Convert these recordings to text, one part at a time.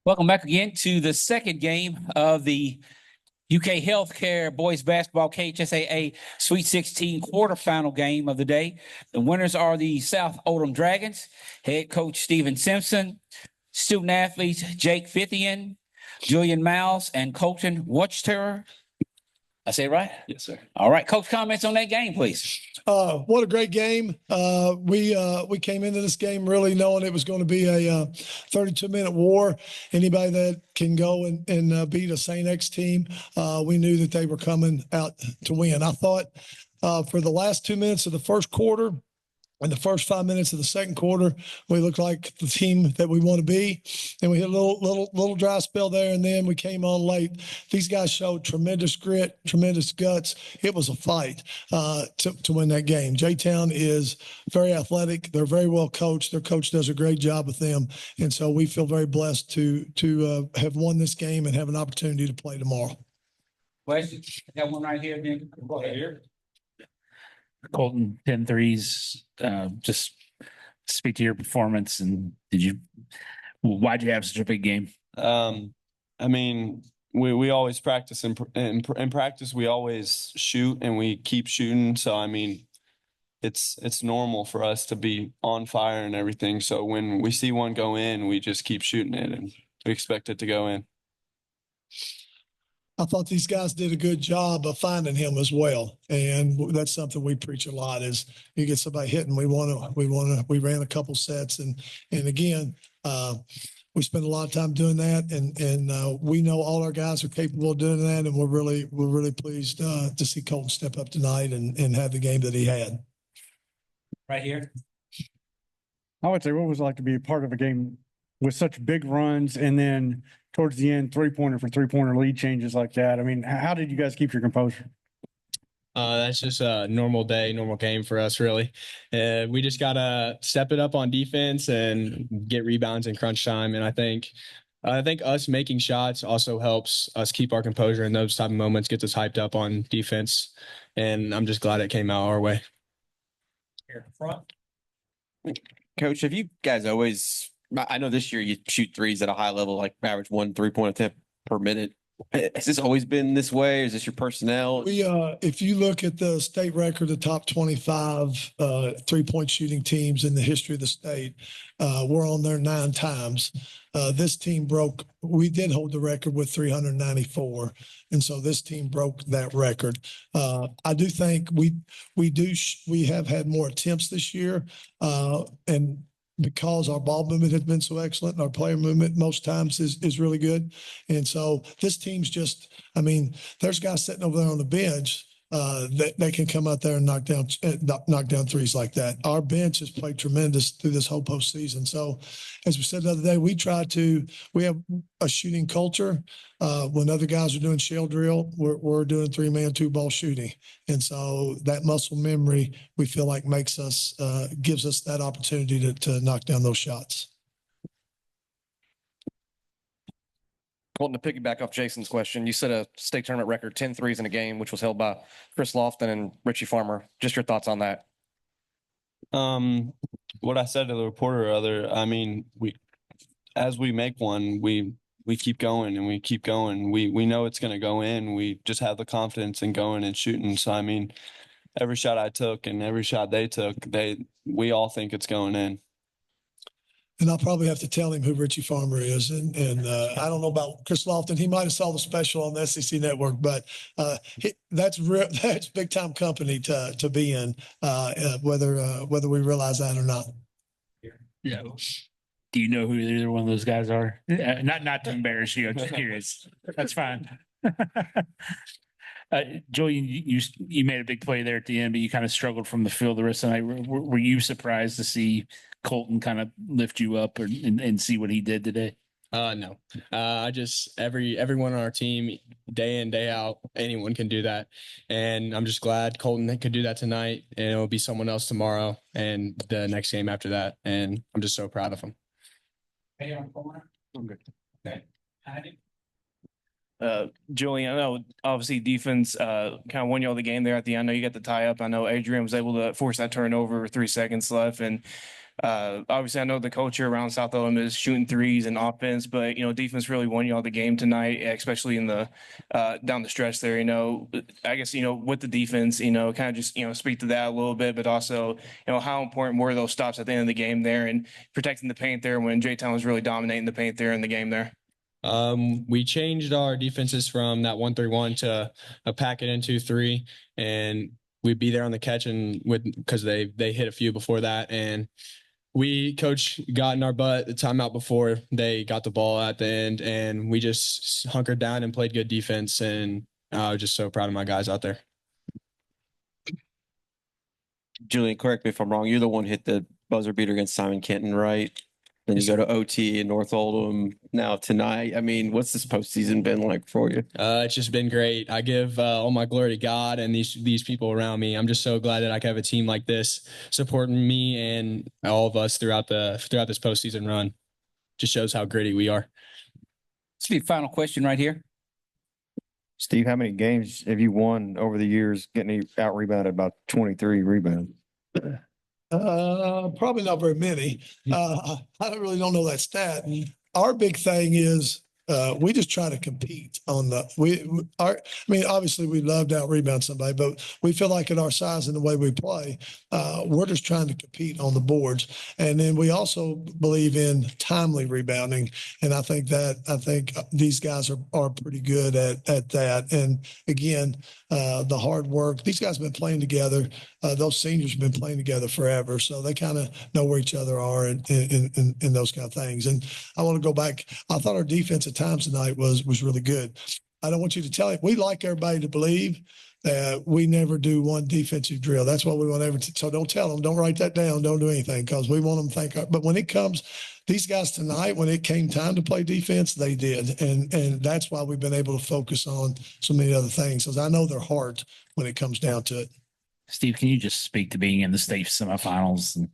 Welcome back again to the second game of the UK HealthCare Boys Basketball KHSAA Sweet 16 quarterfinal game of the day. The winners are the South Oldham Dragons, head coach Stephen Simpson, student athletes Jake Fithian, Julian Miles, and Colton Watchterror. I say it right? Yes, sir. All right, coach, comments on that game, please. What a great game. We came into this game really knowing it was going to be a 32-minute war. Anybody that can go and beat a St. X team, we knew that they were coming out to win. I thought for the last 2 minutes of the first quarter, in the first 5 minutes of the second quarter, we looked like the team that we want to be. And we hit a little dry spell there, and then we came on late. These guys showed tremendous grit, tremendous guts. It was a fight to win that game. J-Town is very athletic. They're very well coached. Their coach does a great job with them. And so we feel very blessed to have won this game and have an opportunity to play tomorrow. Question? I got one right here. Then go ahead here. Colton, 10 threes. Just speak to your performance, and why'd you have such a big game? I mean, we always practice in practice. We always shoot and we keep shooting. So, I mean, it's normal for us to be on fire and everything. So when we see one go in, we just keep shooting it and we expect it to go in. I thought these guys did a good job of finding him as well, and that's something we preach a lot. Is you get somebody hitting, we ran a couple sets, and again, we spent a lot of time doing that, and we know all our guys are capable of doing that, and we're really pleased to see Colton step up tonight and have the game that he had. Right here. I would say, what was it like to be a part of a game with such big runs, and then towards the end, three-pointer for three-pointer lead changes like that? I mean, how did you guys keep your composure? That's just a normal day, normal game for us, really. We just got to step it up on defense and get rebounds in crunch time. And I think us making shots also helps us keep our composure in those type of moments, gets us hyped up on defense. And I'm just glad it came out our way. Here in front. Coach, have you guys always, I know this year you shoot threes at a high level, like average 1 3-point attempt per minute. Has this always been this way? Or is this your personnel? If you look at the state record, the top 25 3-point shooting teams in the history of the state, we're on there 9 times. This team we did hold the record with 394. And so this team broke that record. I do think we have had more attempts this year. And because our ball movement has been so excellent and our player movement most times is really good. And so this team's just, I mean, there's guys sitting over there on the bench that they can come out there and knock down threes like that. Our bench has played tremendous through this whole postseason. So as we said the other day, we have a shooting culture. When other guys are doing shell drill, we're doing 3-man 2-ball shooting. And so that muscle memory, we feel like gives us that opportunity to knock down those shots. Colton, to piggyback off Jason's question, you set a state tournament record 10 threes in a game, which was held by Chris Lofton and Richie Farmer. Just your thoughts on that? What I said to the reporter I mean, as we make one, we keep going and we keep going. We know it's going to go in. We just have the confidence in going and shooting. So, I mean, every shot I took and every shot they took, we all think it's going in. And I'll probably have to tell him who Richie Farmer is. And I don't know about Chris Lofton. He might have saw the special on the SEC Network, but that's big time company to be in, whether we realize that or not. Yeah. Do you know who either one of those guys are? Not to embarrass you. I'm just curious. That's fine. Julian, you made a big play there at the end, but you kind of struggled from the field the rest of the night. Were you surprised to see Colton kind of lift you up and see what he did today? No. I just everyone on our team, day in, day out, anyone can do that. And I'm just glad Colton could do that tonight, and it'll be someone else tomorrow and the next game after that. And I'm just so proud of him. Hey, on corner. I'm good. Okay. Heidi? Julian, I know obviously defense kind of won you all the game there at the end. I know you got the tie up. I know Adrian was able to force that turnover with 3 seconds left. And Obviously, I know the culture around South Oldham is shooting threes and offense, but defense really won y'all the game tonight, especially in the down the stretch there. I guess with the defense, kind of just speak to that a little bit, but also how important were those stops at the end of the game there and protecting the paint there when J-Town was really dominating the paint there in the game there. We changed our defenses from that 1-3-1 to a packet in 2-3, and we'd be there on the catch and because they hit a few before that, and coach got in our butt the timeout before they got the ball at the end, and we just hunkered down and played good defense, and I was just so proud of my guys out there. Julian, correct me if I'm wrong. You're the one who hit the buzzer beater against Simon Kenton, right? Then you go to OT in North Oldham now tonight. I mean, what's this postseason been like for you? It's just been great. I give all my glory to God and these people around me. I'm just so glad that I can have a team like this supporting me and all of us throughout this postseason run. Just shows how gritty we are. Let's be the final question right here. Steve, how many games have you won over the years getting out rebounded about 23 rebounds? Probably not very many. I don't know that stat. Our big thing is we just try to compete on obviously we love to out rebound somebody, but we feel like at our size and the way we play, we're just trying to compete on the boards. And then we also believe in timely rebounding. And I think these guys are pretty good at that. And again, the hard work, these guys have been playing together. Those seniors have been playing together forever. So they kind of know where each other are and those kind of things. And I want to go back. I thought our defense at times tonight was really good. I don't want you to tell it. We like everybody to believe that we never do one defensive drill. That's what we want everything. So don't tell them, don't write that down. Don't do anything because we want them to think. But when it comes, these guys tonight, when it came time to play defense, they did. And that's why we've been able to focus on so many other things because I know their heart when it comes down to it. Steve, can you just speak to being in the state semifinals and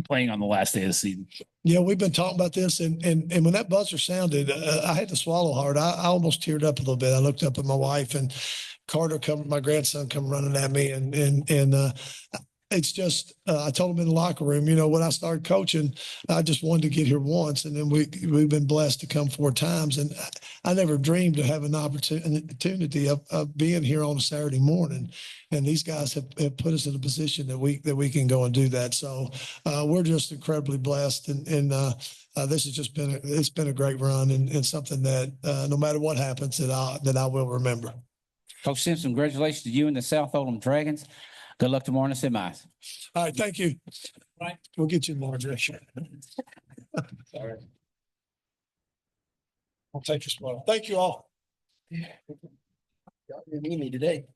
playing on the last day of the season? Yeah, we've been talking about this, and when that buzzer sounded, I had to swallow hard. I almost teared up a little bit. I looked up at my wife, and Carter my grandson, come running at me, and it's just I told him in the locker room, when I started coaching, I just wanted to get here once, and then we've been blessed to come 4 times, and I never dreamed of having an opportunity of being here on a Saturday morning, and these guys have put us in a position that we can go and do that. So we're just incredibly blessed, and this has just been a great run and something that no matter what happens that I will remember. Coach Simpson, congratulations to you and the South Oldham Dragons. Good luck tomorrow in the semis. All right, thank you. Right, we'll get you more direction. Sorry. I'll take your spot. Thank you all. Y'all didn't need me today.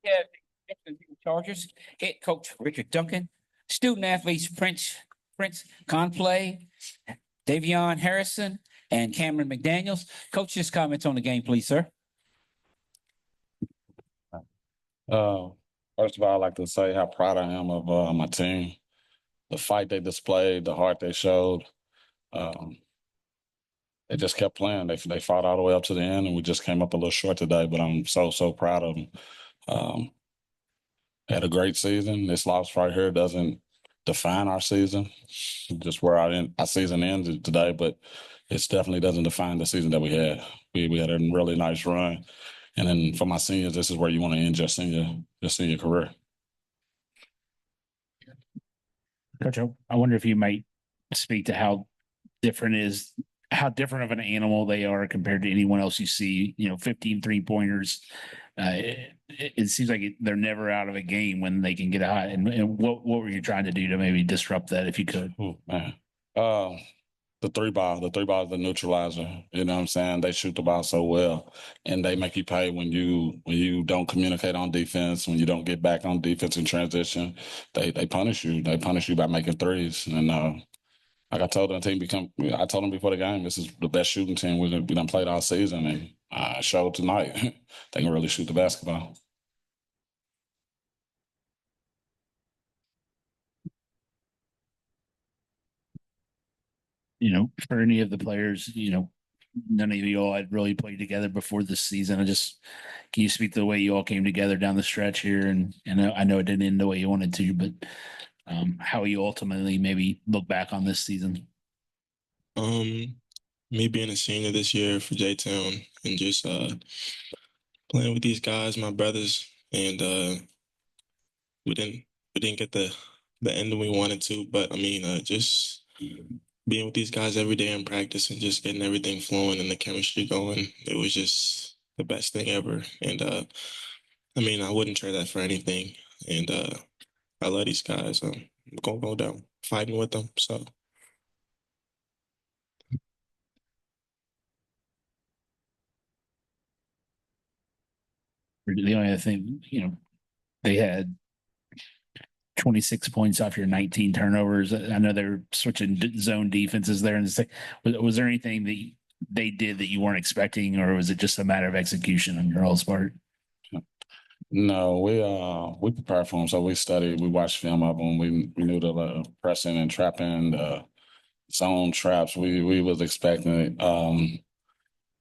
Yeah, Chargers head coach Richard Duncan, student athletes Prince Conplay, Davion Harrison, and Cameron McDaniels. Coach, just comments on the game, please, sir. First of all, I'd like to say how proud I am of my team, the fight they displayed, the heart they showed. They just kept playing. They fought all the way up to the end, and we just came up a little short today. But I'm so proud of them. Had a great season. This loss right here doesn't define our season, just where our season ended today, but it definitely doesn't define the season that we had. We had a really nice run. And then for my seniors, this is where you want to end your senior career. Coach, I wonder if you might speak to how different of an animal they are compared to anyone else you see, 15 3-pointers. It seems like they're never out of a game when they can get hot. And what were you trying to do to maybe disrupt that if you could? Ooh, man. The three ball is the neutralizer. You know what I'm saying? They shoot the ball so well, and they make you pay when you don't communicate on defense, when you don't get back on defense in transition. They punish you. They punish you by making threes. And like I told them, I told them before the game, this is the best shooting team we done played all season, and I showed tonight they can really shoot the basketball. for any of the players, none of you all had really played together before this season. Can you speak to the way you all came together down the stretch here? And I know it didn't end the way you wanted to, but how you ultimately maybe look back on this season? Me being a senior this year for J-Town and just playing with these guys, my brothers, and we didn't get the ending we wanted to, but I mean, just being with these guys every day in practice and just getting everything flowing and the chemistry going, it was just the best thing ever. And I mean, I wouldn't trade that for anything. And I love these guys. I'm gonna go down fighting with them. So. The only other thing, they had 26 points off your 19 turnovers. I know they're switching zone defenses there. And was there anything that they did that you weren't expecting, or was it just a matter of execution on your all's part? No, we prepared for them. So we studied, we watched film of them. We knew the pressing and trapping, zone traps. We was expecting it.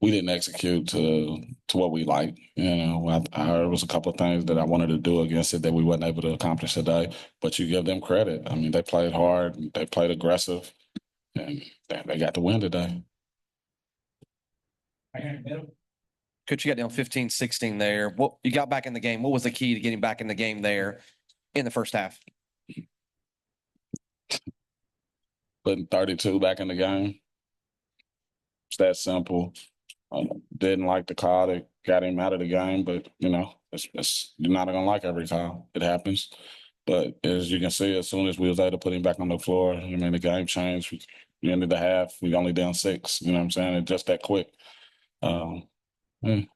We didn't execute to what we like. I heard it was a couple of things that I wanted to do against it that we wasn't able to accomplish today. But you give them credit. I mean, they played hard, they played aggressive, and they got the win today. Coach, you got down 15-16 there. What you got back in the game? What was the key to getting back in the game there in the first half? Putting 32 back in the game. It's that simple. Didn't like the call that got him out of the game, but you're not gonna like every call. It happens. But as you can see, as soon as we was able to put him back on the floor, I mean, the game changed. We ended the half. We only down 6. You know what I'm saying? It's just that quick. Win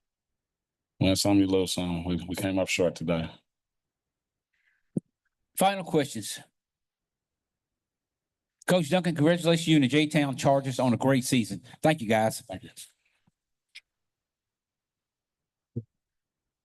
some, you lose some. We came up short today. Final questions. Coach Duncan, congratulations you and the J-Town Chargers on a great season. Thank you, guys. Thank you.